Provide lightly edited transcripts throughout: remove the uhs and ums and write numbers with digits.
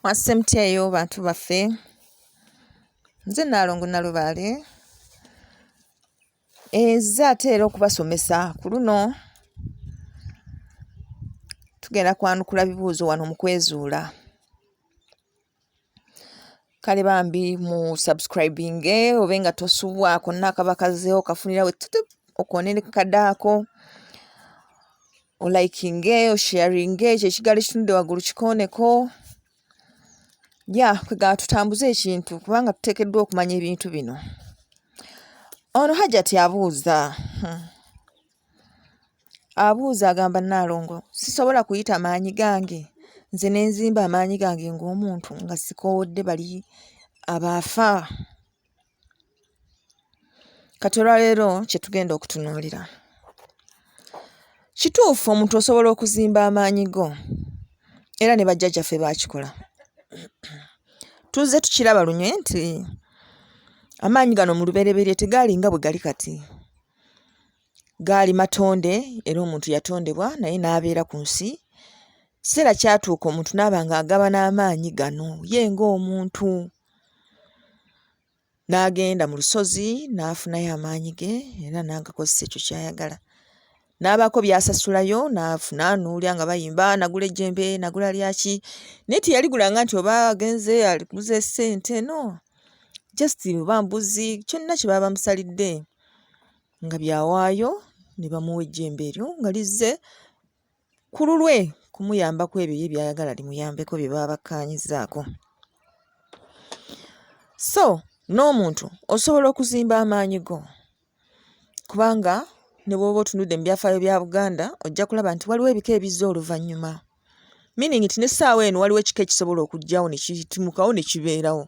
Mwasemtyeyo bantu baffe, nze Nalongo Nalubaale eza ate era okubasomesa ku luno tugenda kwanukula bibuuzo wano mu kwezuula. Kale Bambi mu subscribing obe nga tosubwako nakabakazeho kafunirawo okonene kadaako o liking o sharing ekyo ekigali kitunde waggulu kikoneko kwegala tutambuze ekintu kubanga tuteekeddwa okumanya ebintu bino. Ono Hajati abuuza agamba Nalongo, sisobola kuyita maanyi gange nze nenzimba amaanyi gange ng'omuntu nga sikowodde bali abaafa. Kati olwaleero kye tugenda okutunuulira. Kituufu omuntu osobola okuzimba amaanyi go era ne bajjajjaffe baakikola. Tuzze tukiraba lunywe nti amaanyi gano mu lubereberye tegaali nga bwe gali kati. Gaali matonde era omuntu yatondebwa naye n'abeera ku nsi. Kiseera kyatuuka omuntu n'aba nga agaba n'amaanyi gano ye ng'omuntu. N'agenda mu lusozi n'afunayo amaanyi ge era n'agakozesa ekyo ky'ayagala. N'abaako by'asasulayo n'afuna n'olya nga bayimba nagula ejjembe nagula lyaki. Naye teyaligulanga nti oba agenze aliguze ssente no. Just oba mbuzi kyonna kye baba bamusalidde nga byawaayo ne bamuwa ejjembe eryo nga lizze ku lulwe kumuyambako ebyo ye byayagala limuyambeko bye baba bakkaanyizaako. So n'omuntu osobola okuzimba amaanyi go kubanga ne bw'oba otunudde mu byafaayo bya Buganda ojja kulaba nti waliwo ebika ebizza oluvannyuma. Meaning nti n'essaawa eno waliwo ekika ekisobola okujjawo ne kitimukawo ne kibeerawo.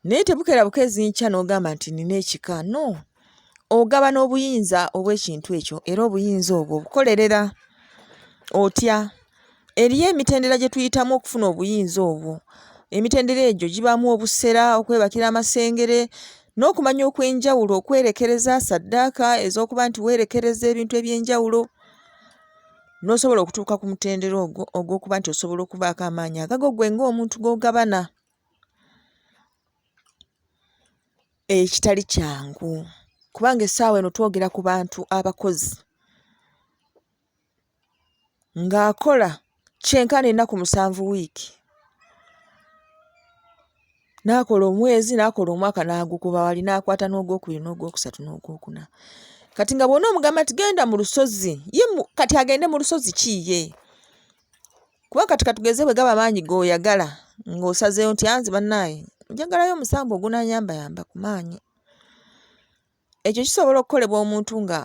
Naye tebukeera bukeezi nkya n'ogamba nti nina ekika. No. Ogaba n'obuyinza obw'ekintu ekyo era obuyinza obwo obukolerera otya. Eriyo emitendera gye tuyitamu okufuna obuyinza obwo. Emitendera egyo gibaamu obusera, okwebakira amasengere n'okumanya okw'enjawulo, okwerekereza saddaaka ez'okuba nti weerekereza ebintu eby'enjawulo. N'osobola okutuuka ku mutendera ogwo ogw'okuba nti osobola okubaako amaanyi agago gwe ng'omuntu g'ogabana. Ekitali kyangu kubanga essaawa eno twogera ku bantu abakozi ng'akola kyenkana ennaku 7 wiiki. N'akola omwezi n'akola omwaka n'agukuba wali n'akwata n'ogwokubiri n'ogwokusatu n'ogwokuna. Kati nga bw'ona omugamba nti genda mu lusozi ye kati agende mu lusozi kiye. Kuba kati katugeze bwe gaba maanyi g'oyagala ng'osazeeyo nti anze bannaaye njagalayo omusambu ogunanyambayamba ku maanyi. Ekyo kisobola okukolebwa omuntu nga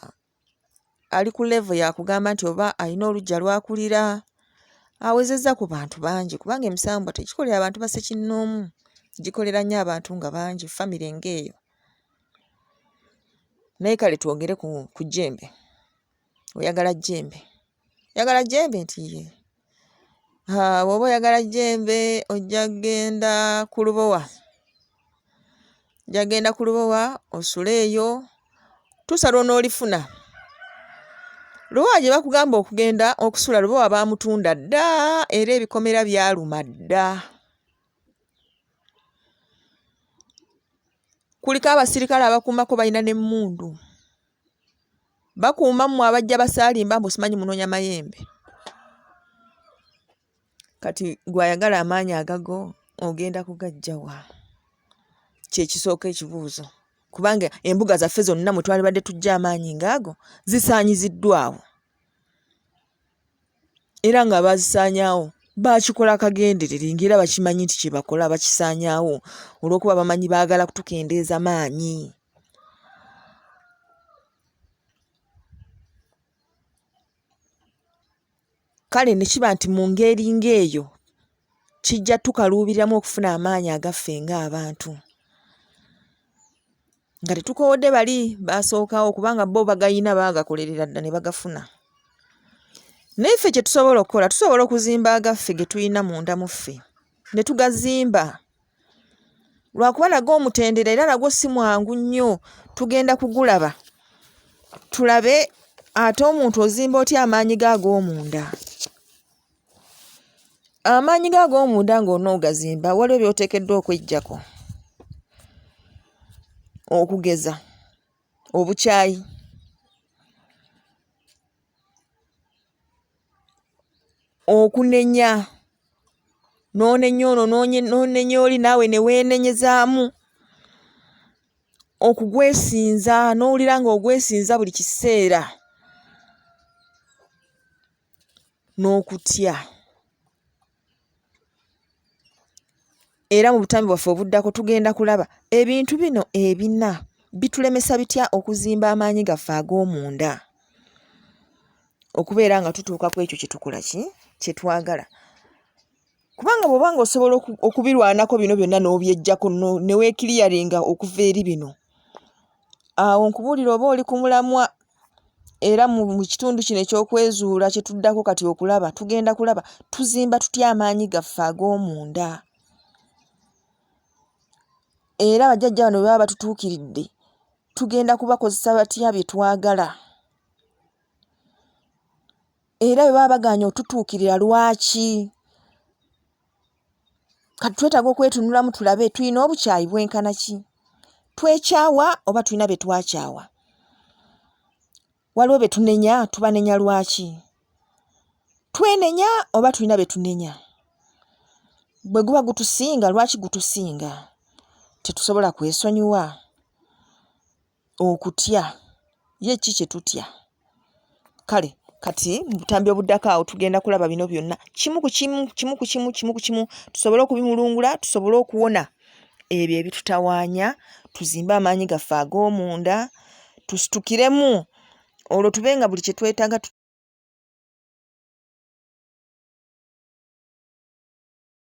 ali ku level yakugamba nti oba alina oluggya lw'akulira awezezza ku bantu bangi kubanga emisambu tegikolera abantu basekinnoomu, gikolera nnyo abantu nga bangi, famire ng'eyo. Naye kale twogere ku jjembe. Oyagala jjembe? Oyagala jjembe nti ye? Bw'oba oyagala jjembe ojja kgenda ku lubowa. Ojja kgenda ku lubowa osuleeyo tusala onoolifuna. Lubowa gye bakugamba okugenda okusula lubowa baamutunda dda era ebikomera byaluma dda. Kuliko abasirikale abakuumako balina n'emmundu. Bakuuma mmwe abajja basaalimba mbu simanyi munoonya mayembe. Kati gw'ayagala amaanyi agago ogenda kugaggyawa? Kye kisooka ekibuuzo. Kubanga embuga zaffe zonna mwe twalibadde tujja amaanyi ng'ago zisaanyiziddwawo. Era nga bazisaanyaawo baakikola akagenderere ng'era bakimanyi nti kye bakola bakisaanyaawo olw'okuba bamanyi baagala kutukendeeza maanyi. Kale ne kiba nti mu ngeri ng'eyo kijja tukaluubiriramu okufuna amaanyi agaffe ng'abantu. Nga tetukowodde bali baasookawo kubanga bo bagayina baagakolerera dda ne bagafuna. Naye ffe kye tusobola okukola tusobola okuzimba agaffe ge tulina munda mu ffe ne tugazimba. Lwakuba nago omutendera era nagwo si mwangu nnyo, tugenda kugulaba tulabe ate omuntu ozimba otya amaanyi g'ag'omunda. Amaanyi g'ag'omunda ng'onoogazimba waliwo by'oteekeddwa okweggyako okugeza obukyayi, okunenya, n'onenya ono n'onenya oli naawe ne weenenyezaamu, okugwesinza n'owulira ng'ogwesinza buli kiseera, n'okutya. Era mu butambi bwaffe obuddako tugenda kulaba ebintu bino ebina bitulemesa bitya okuzimba amaanyi gaffe ag'omunda okubeera nga tutuuka ku ekyo kye tukola kye twagala. Kubanga bw'oba nga osobola okubirwanako bino byonna n'obyeggyako ne weekiriyaringa okuva eri bino, awo nkubuulira oba oli ku mulamwa. Era mu kitundu kino eky'okwezuula kye tuddako kati okulaba, tugenda kulaba tuzimba tutya amaanyi gaffe ag'omunda. Era bajjajja bano bwe baba batutuukiridde tugenda kubakozesa batya bye twagala. Era bwe baba bagaanye otutuukirira lwaki? Kati twetaaga okwetunulamu tulabe tulina obukyayi bwenkana ki? Twekyawa oba tulina be twakyawa? Waliwo be tunenya, tubanenya lwaki? Twenenya oba tulina be tunenya? Bwe guba gutusinga lwaki gutusinga? Tetusobola kwesonyiwa? Okutya ye ki kye tutya? Kale kati mu butambi obuddako awo tugenda kulaba bino byonna kimu ku kimu tusobole okubimulungula, tusobole okuwona ebyo ebitutawaanya, tuzimbe amaanyi gaffe ag'omunda, tusitukiremu olwo tube nga buli kye twetaaga